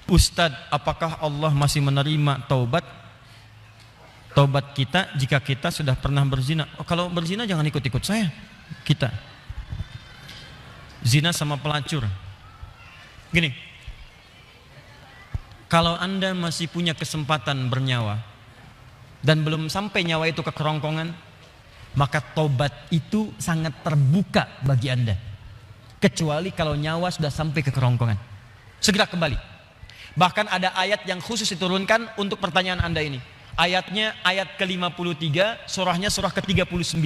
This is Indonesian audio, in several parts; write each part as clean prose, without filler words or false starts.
Ustadz, apakah Allah masih menerima taubat kita jika kita sudah pernah berzina? Oh, kalau berzina jangan ikut-ikut saya. Kita zina sama pelacur. Gini, kalau Anda masih punya kesempatan bernyawa dan belum sampai nyawa itu ke kerongkongan, maka taubat itu sangat terbuka bagi Anda. Kecuali kalau nyawa sudah sampai ke kerongkongan, segera kembali. Bahkan ada ayat yang khusus diturunkan untuk pertanyaan Anda ini. Ayatnya ayat ke-53, surahnya surah ke-39.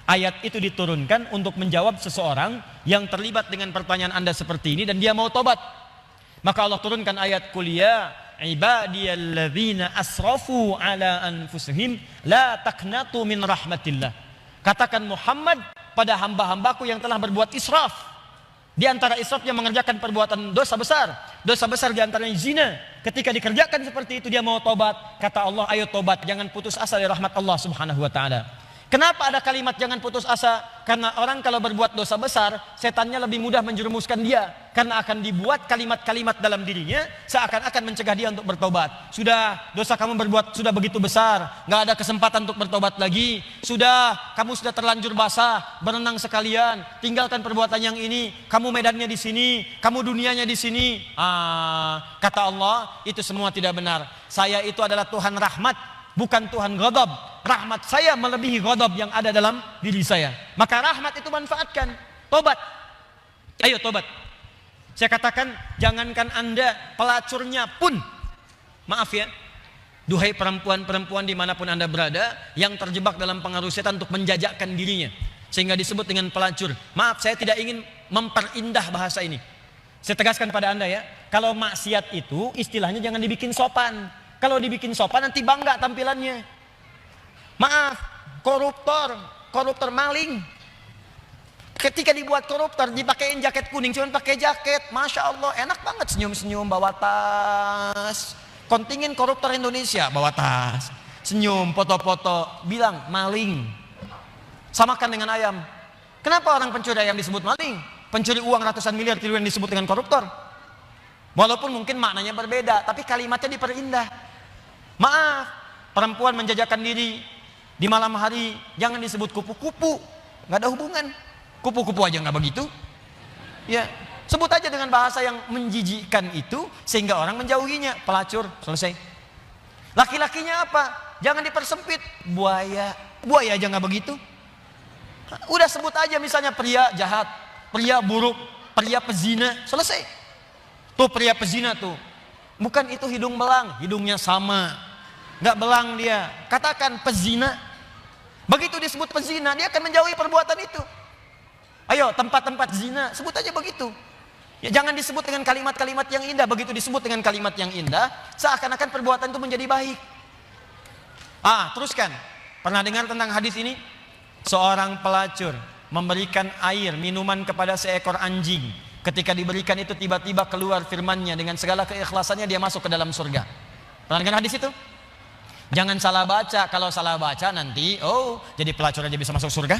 Ayat itu diturunkan untuk menjawab seseorang yang terlibat dengan pertanyaan Anda seperti ini dan dia mau tobat. Maka Allah turunkan ayat kuliah, ibadiyalladzina asrafu ala anfusihim la taqnatu min rahmatillah. Katakan Muhammad pada hamba-hambaku yang telah berbuat israf. Di antara israf yang mengerjakan perbuatan dosa besar. Dosa besar di antaranya zina. Ketika dikerjakan seperti itu dia mau tobat. Kata Allah, ayo tobat, jangan putus asa dari rahmat Allah Subhanahu wa taala. Kenapa ada kalimat jangan putus asa? Karena orang kalau berbuat dosa besar, setannya lebih mudah menjerumuskan dia. Karena akan dibuat kalimat-kalimat dalam dirinya seakan-akan mencegah dia untuk bertobat. Sudah, dosa kamu berbuat sudah begitu besar, nggak ada kesempatan untuk bertobat lagi. Sudah, kamu sudah terlanjur basah, berenang sekalian, tinggalkan perbuatan yang ini. Kamu medannya di sini, kamu dunianya di sini. Kata Allah, itu semua tidak benar. Saya itu adalah Tuhan rahmat, bukan Tuhan ghadab. Rahmat saya melebihi ghadab yang ada dalam diri saya. Maka rahmat itu manfaatkan. Tobat. Ayo tobat. Saya katakan, jangankan Anda, pelacurnya pun, maaf ya, duhai perempuan-perempuan dimanapun Anda berada yang terjebak dalam pengaruh setan untuk menjajakkan dirinya sehingga disebut dengan pelacur. Maaf, saya tidak ingin memperindah bahasa ini. Saya tegaskan pada Anda ya, kalau maksiat itu istilahnya jangan dibikin sopan. Kalau dibikin sopan nanti bangga tampilannya. Maaf, koruptor maling. Ketika dibuat koruptor, dipakein jaket kuning, cuma pakai jaket, masya Allah, enak banget senyum-senyum bawa tas. Kontingen koruptor Indonesia bawa tas, senyum, foto-foto, bilang maling. Samakan dengan ayam. Kenapa orang pencuri ayam disebut maling? Pencuri uang ratusan miliar triliun disebut dengan koruptor. Walaupun mungkin maknanya berbeda, tapi kalimatnya diperindah. Maaf, perempuan menjajakan diri di malam hari jangan disebut kupu-kupu, nggak ada hubungan. Kupu-kupu aja nggak begitu. Ya, sebut aja dengan bahasa yang menjijikkan itu sehingga orang menjauhinya. Pelacur, selesai. Laki-lakinya apa? Jangan dipersempit. Buaya aja nggak begitu. Udah sebut aja misalnya pria jahat, pria buruk, pria pezina, selesai. Tuh pria pezina tuh. Bukan itu hidung belang, hidungnya sama. Nggak belang dia. Katakan pezina. Begitu disebut pezina, dia akan menjauhi perbuatan itu. Ayo, tempat-tempat zina, sebut aja begitu. Ya, jangan disebut dengan kalimat-kalimat yang indah. Begitu disebut dengan kalimat yang indah, seakan-akan perbuatan itu menjadi baik. Teruskan. Pernah dengar tentang hadis ini? Seorang pelacur memberikan air, minuman kepada seekor anjing. Ketika diberikan itu tiba-tiba keluar firman-Nya, dengan segala keikhlasannya dia masuk ke dalam surga. Pernah dengar hadis itu? Jangan salah baca. Kalau salah baca nanti, jadi pelacur aja bisa masuk surga.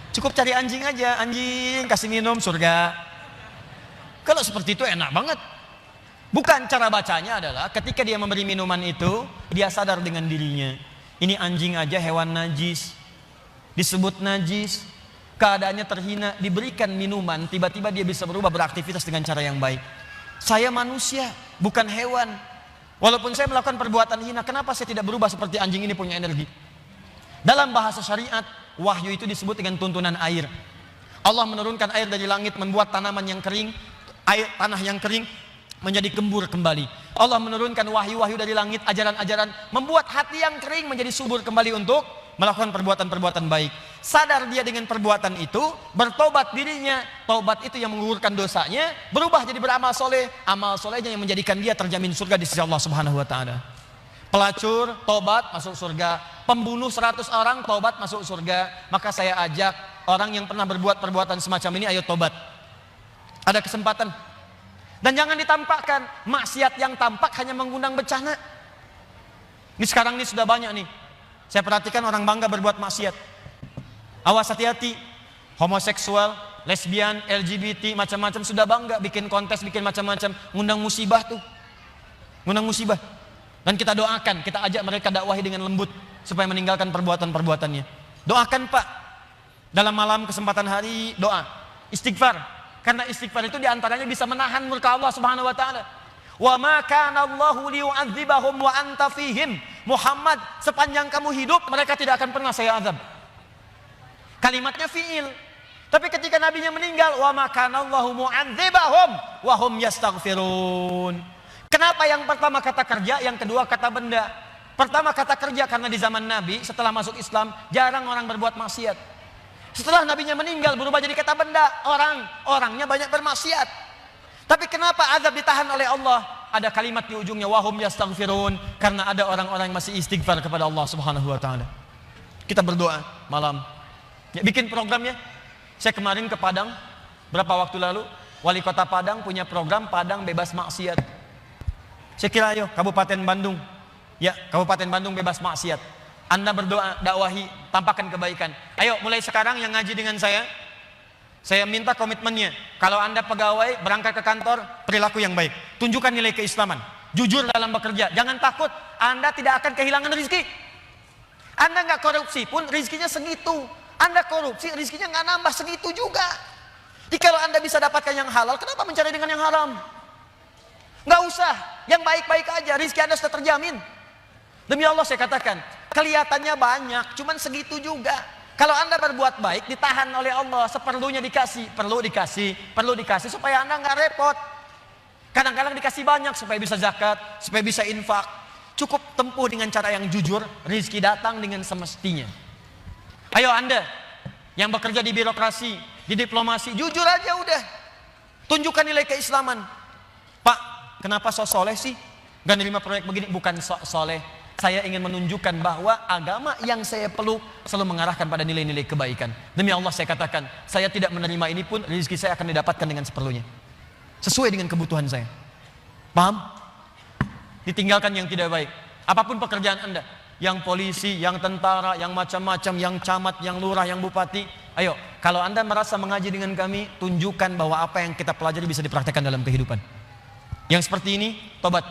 Cukup cari anjing aja, anjing kasih minum surga. Kalau seperti itu enak banget. Bukan, cara bacanya adalah ketika dia memberi minuman itu, dia sadar dengan dirinya. Ini anjing aja hewan najis, disebut najis, keadaannya terhina, diberikan minuman, tiba-tiba dia bisa berubah beraktivitas dengan cara yang baik. Saya manusia, bukan hewan. Walaupun saya melakukan perbuatan hina, kenapa saya tidak berubah seperti anjing ini punya energi? Dalam bahasa syariat, wahyu itu disebut dengan tuntunan air. Allah menurunkan air dari langit, membuat tanaman yang kering, tanah yang kering menjadi gembur kembali. Allah menurunkan wahyu-wahyu dari langit, ajaran-ajaran, membuat hati yang kering menjadi subur kembali untuk melakukan perbuatan-perbuatan baik. Sadar dia dengan perbuatan itu, bertobat dirinya. Taubat itu yang menggugurkan dosanya, berubah jadi beramal soleh. Amal solehnya yang menjadikan dia terjamin surga di sisi Allah Subhanahu wa taala. Pelacur tobat masuk surga, pembunuh 100 orang tobat masuk surga. Maka saya ajak orang yang pernah berbuat perbuatan semacam ini, ayo tobat. Ada kesempatan. Dan jangan ditampakkan. Maksiat yang tampak hanya mengundang bencana. Ini sekarang ini sudah banyak nih. Saya perhatikan orang bangga berbuat maksiat. Awas, hati-hati. Homoseksual, lesbian, LGBT, macam-macam sudah bangga bikin kontes, bikin macam-macam, ngundang musibah tuh. ngundang musibah. Dan kita doakan, kita ajak mereka dakwahi dengan lembut supaya meninggalkan perbuatan-perbuatannya. Doakan Pak, dalam malam kesempatan hari doa, istighfar. Karena istighfar itu diantaranya bisa menahan murka Allah Subhanahu Wa Taala. Wa ma kana Allahu liyu'adzibahum wa anta fihim. Muhammad, sepanjang kamu hidup mereka tidak akan pernah saya azab. Kalimatnya fiil. Tapi ketika nabinya meninggal, wa ma kana Allahu mu'adzibahum wa hum yastaghfirun. Kenapa yang pertama kata kerja, yang kedua kata benda? Pertama kata kerja karena di zaman Nabi setelah masuk Islam jarang orang berbuat maksiat. Setelah nabinya meninggal berubah jadi kata benda, orangnya banyak bermaksiat. Tapi kenapa azab ditahan oleh Allah? Ada kalimat di ujungnya wahum yastaghfirun, karena ada orang-orang yang masih istighfar kepada Allah Subhanahu Wa Taala. Kita berdoa malam. Ya, bikin programnya. Saya kemarin ke Padang berapa waktu lalu, wali kota Padang punya program Padang bebas maksiat. Saya kira ayo Kabupaten Bandung, ya Kabupaten Bandung bebas maksiat. Anda berdoa, dakwahi, tampakkan kebaikan. Ayo mulai sekarang yang ngaji dengan saya minta komitmennya. Kalau Anda pegawai berangkat ke kantor, perilaku yang baik, tunjukkan nilai keislaman, jujur dalam bekerja, jangan takut. Anda tidak akan kehilangan rezeki. Anda nggak korupsi pun rezekinya segitu. Anda korupsi rezekinya nggak nambah segitu juga. Jadi kalau Anda bisa dapatkan yang halal, kenapa mencari dengan yang haram? Nggak usah, yang baik-baik aja, rezeki Anda sudah terjamin. Demi Allah saya katakan, kelihatannya banyak, cuman segitu juga. Kalau Anda berbuat baik, ditahan oleh Allah, seperlunya dikasih, perlu dikasih supaya Anda nggak repot. Kadang-kadang dikasih banyak supaya bisa zakat, supaya bisa infak. Cukup tempuh dengan cara yang jujur, rezeki datang dengan semestinya. Ayo Anda yang bekerja di birokrasi, di diplomasi, jujur aja udah. Tunjukkan nilai keislaman. Pak, kenapa sok soleh sih? Gak nerima proyek begini? Bukan sok soleh. Saya ingin menunjukkan bahwa agama yang saya peluk selalu mengarahkan pada nilai-nilai kebaikan. Demi Allah saya katakan, saya tidak menerima ini pun rezeki saya akan didapatkan dengan seperlunya. Sesuai dengan kebutuhan saya. Paham? Ditinggalkan yang tidak baik. Apapun pekerjaan Anda, yang polisi, yang tentara, yang macam-macam, yang camat, yang lurah, yang bupati. Ayo, kalau Anda merasa mengaji dengan kami, tunjukkan bahwa apa yang kita pelajari bisa dipraktekkan dalam kehidupan. Yang seperti ini, tobat.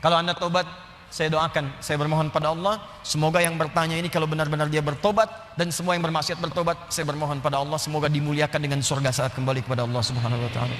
Kalau Anda tobat, saya doakan, saya bermohon pada Allah, semoga yang bertanya ini kalau benar-benar dia bertobat, dan semua yang bermaksiat bertobat, saya bermohon pada Allah, semoga dimuliakan dengan surga saat kembali kepada Allah Subhanahu Wa Taala.